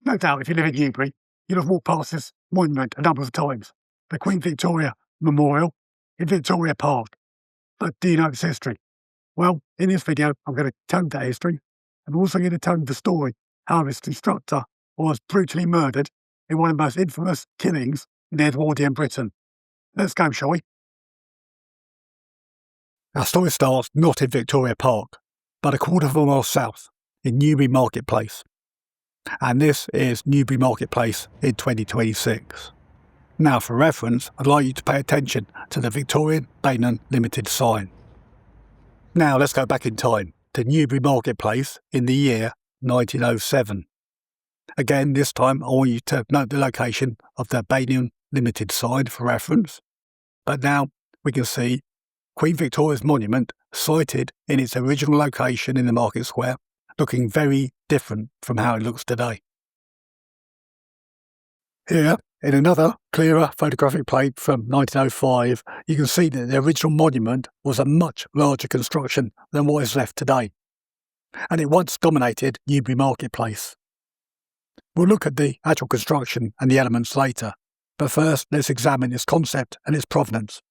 No doubt if you live in Newbury, you'll have walked past this monument a number of times, the Queen Victoria Memorial in Victoria Park. But do you know its history? Well, in this video, I'm going to tell you that history. I'm also going to tell you the story how its constructor was brutally murdered in one of the most infamous killings in Edwardian Britain. Let's go, shall we? Our story starts not in Victoria Park, but a quarter of a mile south in Newbury Marketplace. And this is Newbury Marketplace in 2026. Now, for reference, I'd like you to pay attention to the Victorian Bateman Limited sign. Now, let's go back in time to Newbury Marketplace in the year 1907. Again, this time I want you to note the location of the Bateman Limited sign for reference. But now we can see Queen Victoria's monument sited in its original location in the market square, looking very different from how it looks today. Here, in another clearer photographic plate from 1905, you can see that the original monument was a much larger construction than what is left today, and it once dominated Newbury Marketplace. We'll look at the actual construction and the elements later, but first let's examine its concept and its provenance.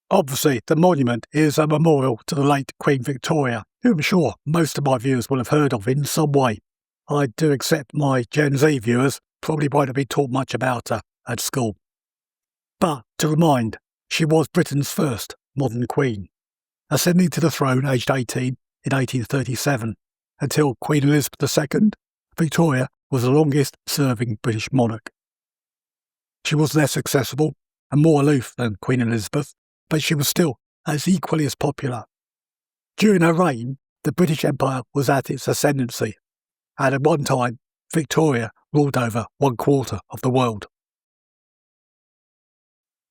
Obviously, the monument is a memorial to the late Queen Victoria, who I'm sure most of my viewers will have heard of in some way. I do accept my Gen Z viewers probably won't have been taught much about her at school. But to remind, she was Britain's first modern queen, ascending to the throne aged 18 in 1837. Until Queen Elizabeth II, Victoria was the longest serving British monarch. She was less accessible and more aloof than Queen Elizabeth, but she was still as equally as popular. During her reign, the British Empire was at its ascendancy, and at one time, Victoria ruled over 1/4 of the world.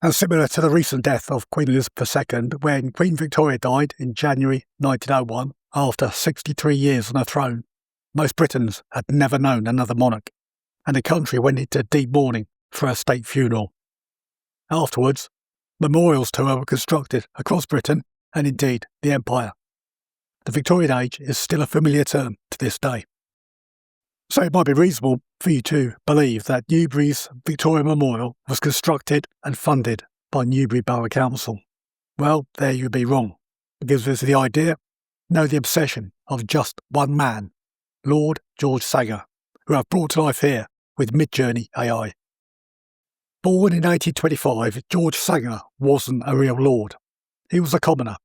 And similar to the recent death of Queen Elizabeth II, when Queen Victoria died in January 1901, after 63 years on the throne, most Britons had never known another monarch, and the country went into deep mourning for her state funeral. Afterwards, memorials to her were constructed across Britain and indeed the Empire. The Victorian age is still a familiar term to this day. So it might be reasonable for you to believe that Newbury's Victoria Memorial was constructed and funded by Newbury Borough Council. Well, there you'd be wrong. It gives us the idea, no, the obsession of just one man, Lord George Sanger, who I've brought to life here with Midjourney AI. Born in 1825, George Sanger wasn't a real lord. He was a commoner,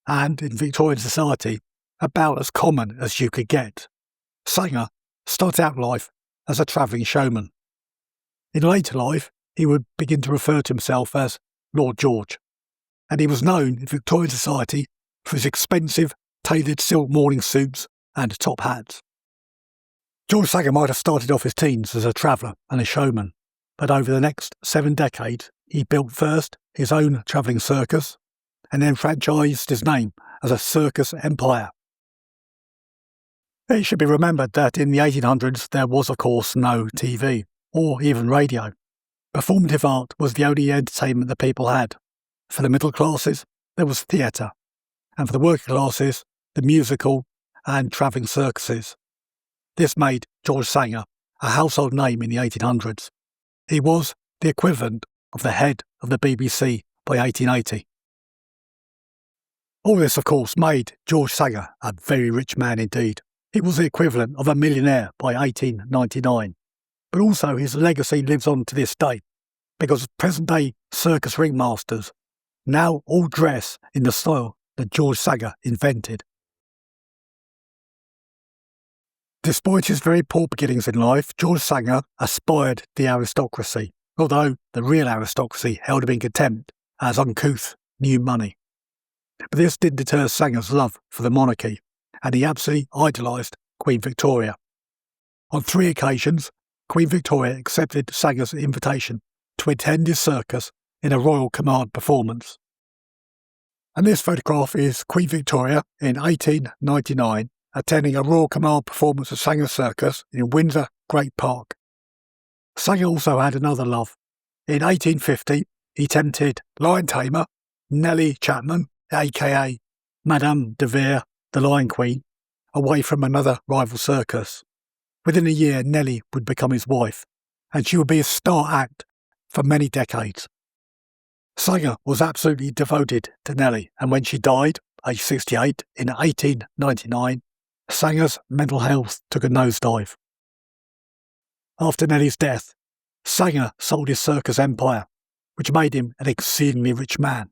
and in Victorian society, about as common as you could get. Sanger started out life as a travelling showman. In later life, he would begin to refer to himself as Lord George, and he was known in Victorian society for his expensive tailored silk morning suits and top hats. George Sanger might have started off his teens as a traveller and a showman, but over the next 7 decades, he built first his own travelling circus, and then franchised his name as a circus empire. It should be remembered that in the 1800s there was of course no TV, or even radio. Performative art was the only entertainment that people had. For the middle classes, there was theatre, and for the working classes, the musical and travelling circuses. This made George Sanger a household name in the 1800s. He was the equivalent of the head of the BBC by 1880. All this, of course, made George Sanger a very rich man indeed. He was the equivalent of a millionaire by 1899. But also his legacy lives on to this day, because present-day circus ringmasters now all dress in the style that George Sanger invented. Despite his very poor beginnings in life, George Sanger aspired the aristocracy, although the real aristocracy held him in contempt as uncouth new money. But this didn't deter Sanger's love for the monarchy, and he absolutely idolised Queen Victoria. On 3 occasions, Queen Victoria accepted Sanger's invitation to attend his circus in a royal command performance. And this photograph is Queen Victoria in 1899 attending a royal command performance of Sanger's circus in Windsor Great Park. Sanger also had another love. In 1850, he tempted lion tamer Nellie Chapman, aka Madame de Vere, the Lion Queen, away from another rival circus. Within a year, Nellie would become his wife, and she would be a star act for many decades. Sanger was absolutely devoted to Nellie, and when she died, aged 68, in 1899, Sanger's mental health took a nosedive. After Nellie's death, Sanger sold his circus empire, which made him an exceedingly rich man,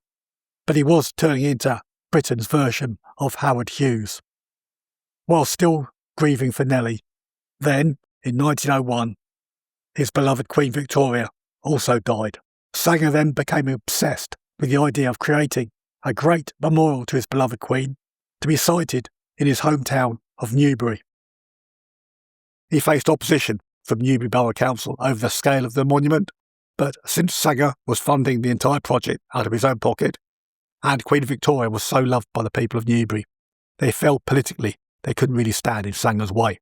but he was turning into Britain's version of Howard Hughes. While still grieving for Nellie, then, in 1901, his beloved Queen Victoria also died. Sanger then became obsessed with the idea of creating a great memorial to his beloved Queen to be sited in his hometown of Newbury. He faced opposition from Newbury Borough Council over the scale of the monument, but since Sanger was funding the entire project out of his own pocket, and Queen Victoria was so loved by the people of Newbury, they felt politically they couldn't really stand in Sanger's way.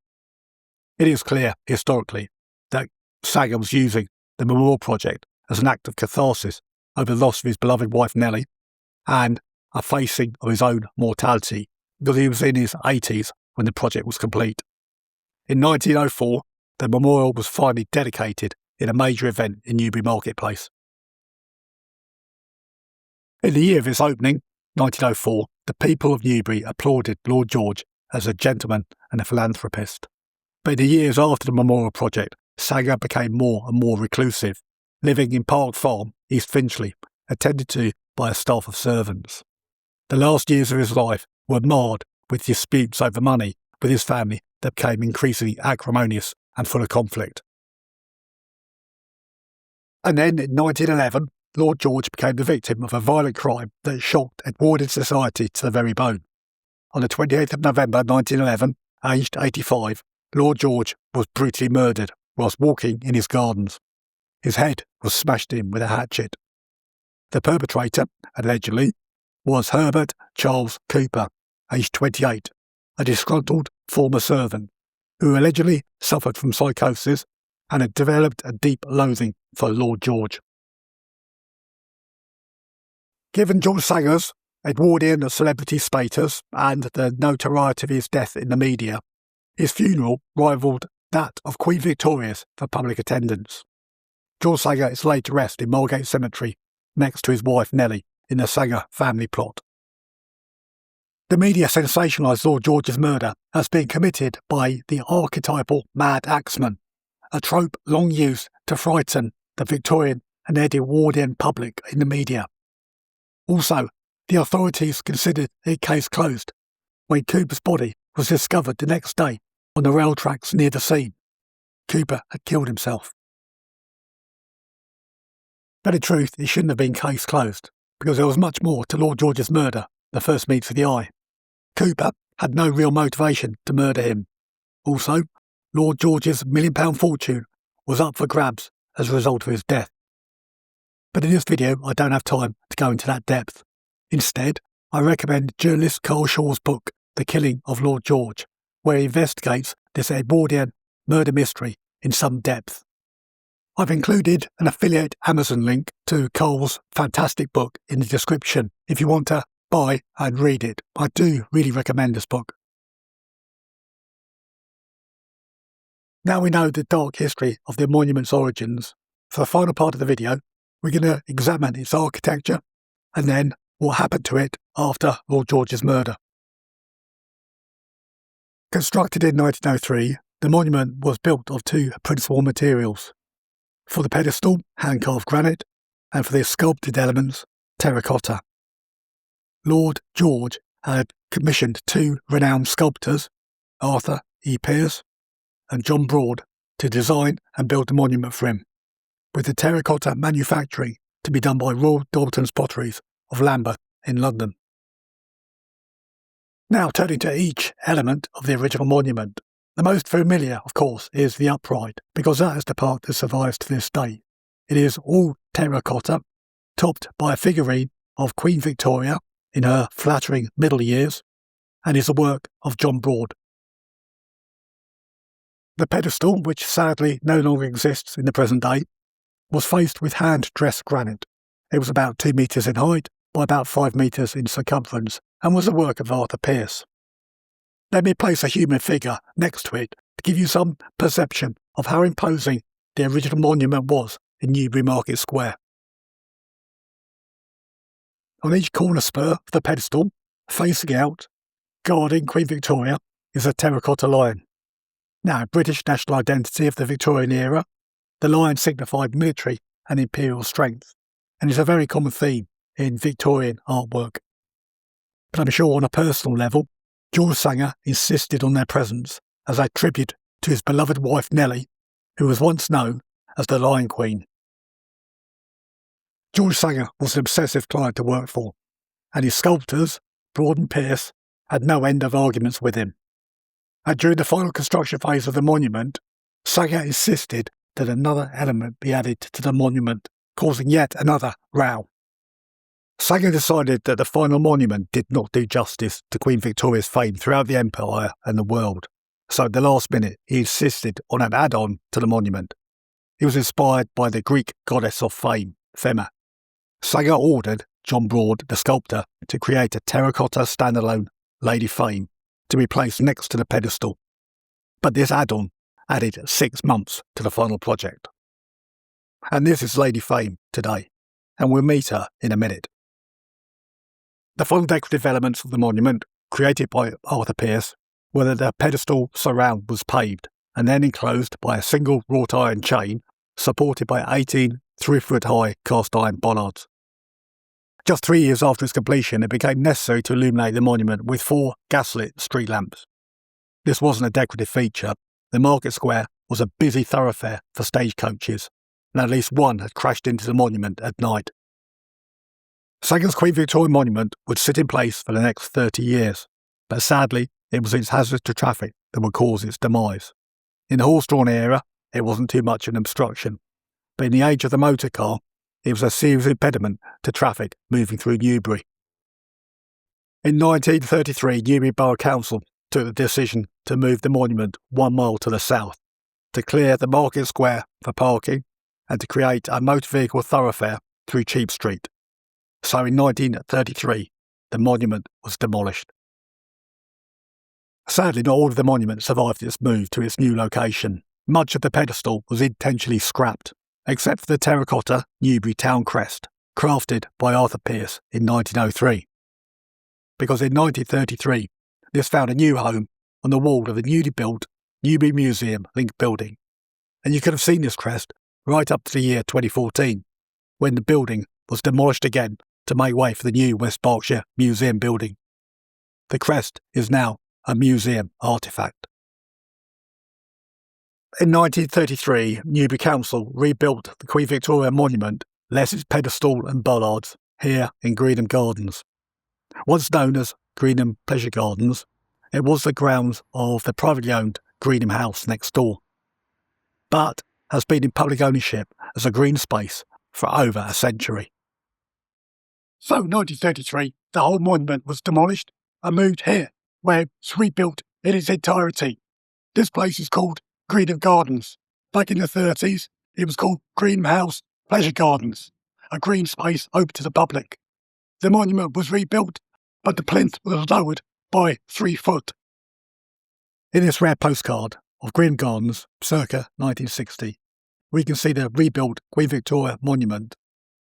It is clear, historically, that Sanger was using the memorial project as an act of catharsis over the loss of his beloved wife Nellie and a facing of his own mortality, because he was in his 80s when the project was complete. In 1904, the memorial was finally dedicated in a major event in Newbury Marketplace. In the year of its opening, 1904, the people of Newbury applauded Lord George as a gentleman and a philanthropist. But in the years after the memorial project, Sanger became more and more reclusive, living in Park Farm, East Finchley, attended to by a staff of servants. The last years of his life were marred with disputes over money with his family that became increasingly acrimonious and full of conflict. And then, in 1911, Lord George became the victim of a violent crime that shocked Edwardian society to the very bone. On the 28th of November 1911, aged 85, Lord George was brutally murdered whilst walking in his gardens. His head was smashed in with a hatchet. The perpetrator, allegedly, was Herbert Charles Cooper, aged 28, a disgruntled former servant who allegedly suffered from psychosis and had developed a deep loathing for Lord George. Given George Sanger's Edwardian celebrity status and the notoriety of his death in the media, his funeral rivalled that of Queen Victoria's for public attendance. George Sanger is laid to rest in Margate Cemetery next to his wife Nellie in the Sanger family plot. The media sensationalised Lord George's murder as being committed by the archetypal mad axeman, a trope long used to frighten the Victorian and Edwardian public in the media. Also, the authorities considered the case closed when Cooper's body was discovered the next day on the rail tracks near the scene. Cooper had killed himself. But in truth, it shouldn't have been case closed, because there was much more to Lord George's murder than first meets the eye. Cooper had no real motivation to murder him. Also, Lord George's £1 million fortune was up for grabs as a result of his death. But in this video, I don't have time to go into that depth. Instead, I recommend journalist Carl Shaw's book, The Killing of Lord George, where he investigates this Edwardian murder mystery in some depth. I've included an affiliate Amazon link to Carl's fantastic book in the description if you want to buy and read it. I do really recommend this book. Now we know the dark history of the monument's origins. For the final part of the video, we're going to examine its architecture and then what happened to it after Lord George's murder. Constructed in 1903, the monument was built of two principal materials. For the pedestal, hand-carved granite, and for the sculpted elements, terracotta. Lord George had commissioned two renowned sculptors, Arthur E. Pearce and John Broad, to design and build the monument for him, with the terracotta manufacturing to be done by Royal Dalton's Potteries of Lambeth in London. Now turning to each element of the original monument. The most familiar, of course, is the upright, because that is the part that survives to this day. It is all terracotta, topped by a figurine of Queen Victoria in her flattering middle years, and is the work of John Broad. The pedestal, which sadly no longer exists in the present day, was faced with hand-dressed granite. It was about 2 metres in height by about 5 metres in circumference, and was the work of Arthur Pearce. Let me place a human figure next to it to give you some perception of how imposing the original monument was in Newbury Market Square. On each corner spur of the pedestal, facing out, guarding Queen Victoria, is a terracotta lion. Now, British national identity of the Victorian era, the lion signified military and imperial strength, and is a very common theme in Victorian artwork. But I'm sure on a personal level, George Sanger insisted on their presence as a tribute to his beloved wife Nellie, who was once known as the Lion Queen. George Sanger was an obsessive client to work for, and his sculptors, Broad and Pearce, had no end of arguments with him. And during the final construction phase of the monument, Sanger insisted that another element be added to the monument, causing yet another row. Sanger decided that the final monument did not do justice to Queen Victoria's fame throughout the empire and the world, so at the last minute he insisted on an add-on to the monument. He was inspired by the Greek goddess of fame, Fema. Sanger ordered John Broad, the sculptor, to create a terracotta standalone Lady Fame to be placed next to the pedestal, but this add-on added 6 months to the final project. And this is Lady Fame today, and we'll meet her in a minute. The final decorative elements of the monument, created by Arthur Pearce, were that the pedestal surround was paved and then enclosed by a single wrought iron chain supported by 18 3-foot-high cast iron bollards. Just 3 years after its completion, it became necessary to illuminate the monument with 4 gaslit street lamps. This wasn't a decorative feature. The market square was a busy thoroughfare for stagecoaches, and at least one had crashed into the monument at night. Sanger's Queen Victoria monument would sit in place for the next 30 years, but sadly it was its hazards to traffic that would cause its demise. In the horse-drawn era, it wasn't too much of an obstruction, but in the age of the motor car, it was a serious impediment to traffic moving through Newbury. In 1933, Newbury Borough Council took the decision to move the monument 1 mile to the south, to clear the market square for parking and to create a motor vehicle thoroughfare through Cheap Street. So in 1933, the monument was demolished. Sadly, not all of the monument survived its move to its new location. Much of the pedestal was intentionally scrapped, except for the terracotta Newbury Town Crest, crafted by Arthur Pearce in 1903. Because in 1933, this found a new home on the wall of the newly built Newbury Museum Link building, and you could have seen this crest right up to the year 2014, when the building was demolished again to make way for the new West Berkshire Museum building. The crest is now a museum artefact. In 1933, Newbury Council rebuilt the Queen Victoria Monument, less its pedestal and bollards, here in Greenham Gardens. Once known as Greenham Pleasure Gardens, it was the grounds of the privately owned Greenham House next door, but has been in public ownership as a green space for over a century. So in 1933, the whole monument was demolished and moved here, where it's rebuilt in its entirety. This place is called Greenham Gardens. Back in the 30s, it was called Greenham House Pleasure Gardens, a green space open to the public. The monument was rebuilt, but the plinth was lowered by 3 foot. In this rare postcard of Greenham Gardens, circa 1960, we can see the rebuilt Queen Victoria Monument,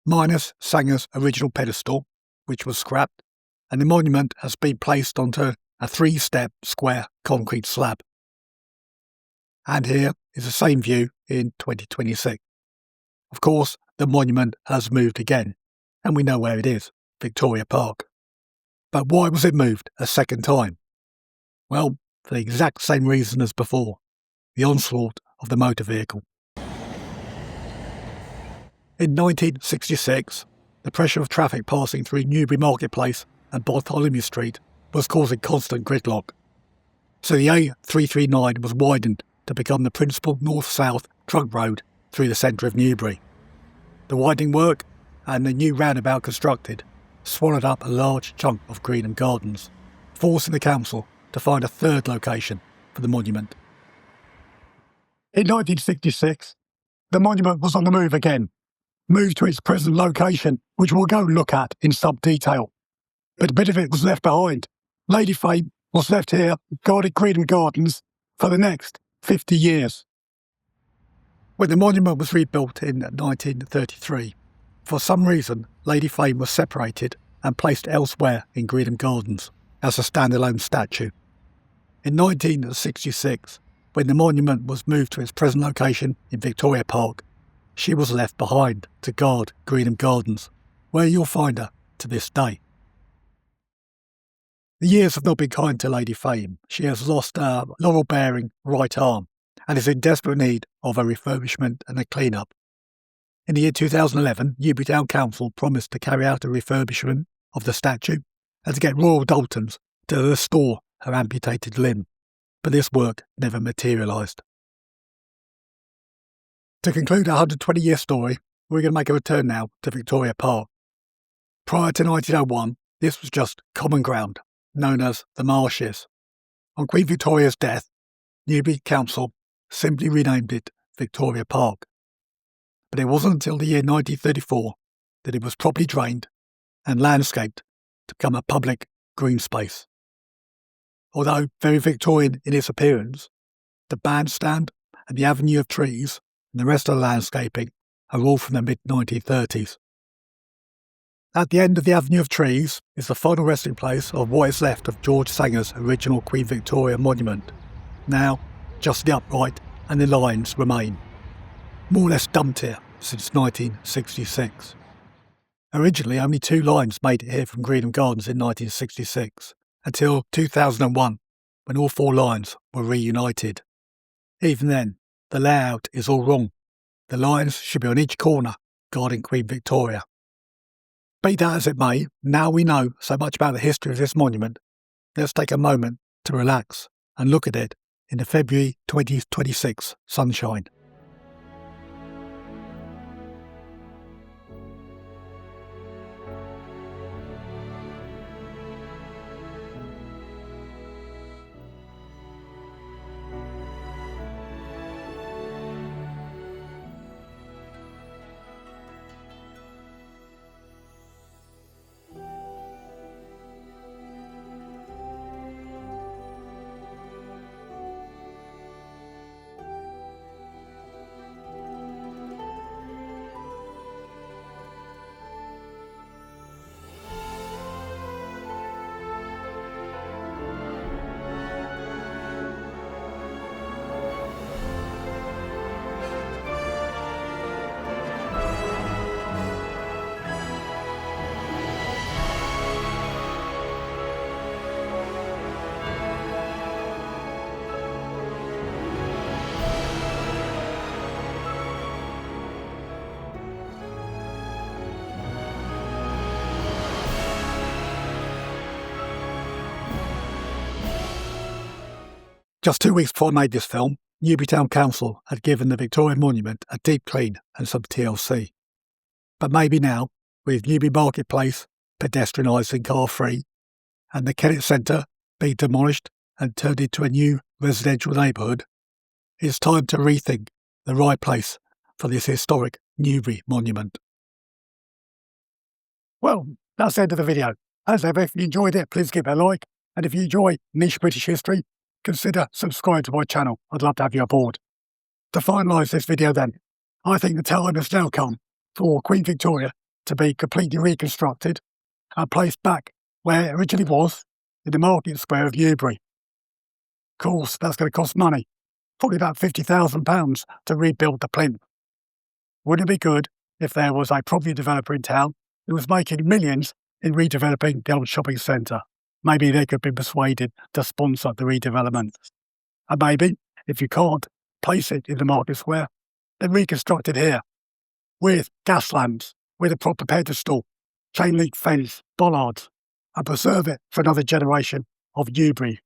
minus Sanger's original pedestal, which was scrapped, and the monument has been placed onto a 3-step square concrete slab. And here is the same view in 2026. Of course, the monument has moved again, and we know where it is, Victoria Park. But why was it moved a second time? Well, for the exact same reason as before, the onslaught of the motor vehicle. In 1966, the pressure of traffic passing through Newbury Marketplace and Bartholomew Street was causing constant gridlock. So the A339 was widened to become the principal north-south trunk road through the centre of Newbury. The widening work and the new roundabout constructed swallowed up a large chunk of Greenham Gardens, forcing the council to find a third location for the monument. In 1966, the monument was on the move again, moved to its present location, which we'll go look at in some detail. But a bit of it was left behind. Lady Fame was left here, guarded Greenham Gardens, for the next 50 years. When the monument was rebuilt in 1933, for some reason Lady Fame was separated and placed elsewhere in Greenham Gardens as a standalone statue. In 1966, when the monument was moved to its present location in Victoria Park, she was left behind to guard Greenham Gardens, where you'll find her to this day. The years have not been kind to Lady Fame. She has lost her laurel-bearing right arm and is in desperate need of a refurbishment and a clean-up. In the year 2011, Newbury Town Council promised to carry out a refurbishment of the statue and to get Royal Daltons to restore her amputated limb, but this work never materialised. To conclude our 120-year story, we're going to make a return now to Victoria Park. Prior to 1901, this was just common ground, known as the Marshes. On Queen Victoria's death, Newbury Council simply renamed it Victoria Park. But it wasn't until the year 1934 that it was properly drained and landscaped to become a public green space. Although very Victorian in its appearance, the bandstand and the avenue of trees and the rest of the landscaping are all from the mid-1930s. At the end of the avenue of trees is the final resting place of what is left of George Sanger's original Queen Victoria monument. Now, just the upright and the lines remain, more or less dumped here since 1966. Originally, only 2 lines made it here from Greenham Gardens in 1966, until 2001, when all 4 lines were reunited. Even then, the layout is all wrong. The lines should be on each corner, guarding Queen Victoria. Be that as it may, now we know so much about the history of this monument, let's take a moment to relax and look at it in the February 2026 sunshine. Just 2 weeks before I made this film, Newbury Town Council had given the Victorian Monument a deep clean and some TLC. But maybe now, with Newbury Marketplace pedestrianised and car-free, and the Kennet Centre being demolished and turned into a new residential neighbourhood, it's time to rethink the right place for this historic Newbury monument. Well, that's the end of the video. As ever, if you enjoyed it, please give it a like, and if you enjoy niche British history, consider subscribing to my channel. I'd love to have you aboard. To finalise this video then, I think the time has now come for Queen Victoria to be completely reconstructed and placed back where it originally was, in the market square of Newbury. Of course, that's going to cost money, probably about £50,000 to rebuild the plinth. Wouldn't it be good if there was a property developer in town who was making millions in redeveloping the old shopping centre? Maybe they could be persuaded to sponsor the redevelopment. And maybe, if you can't place it in the market square, then reconstruct it here, with gas lamps, with a proper pedestal, chain link fence, bollards, and preserve it for another generation of Newbury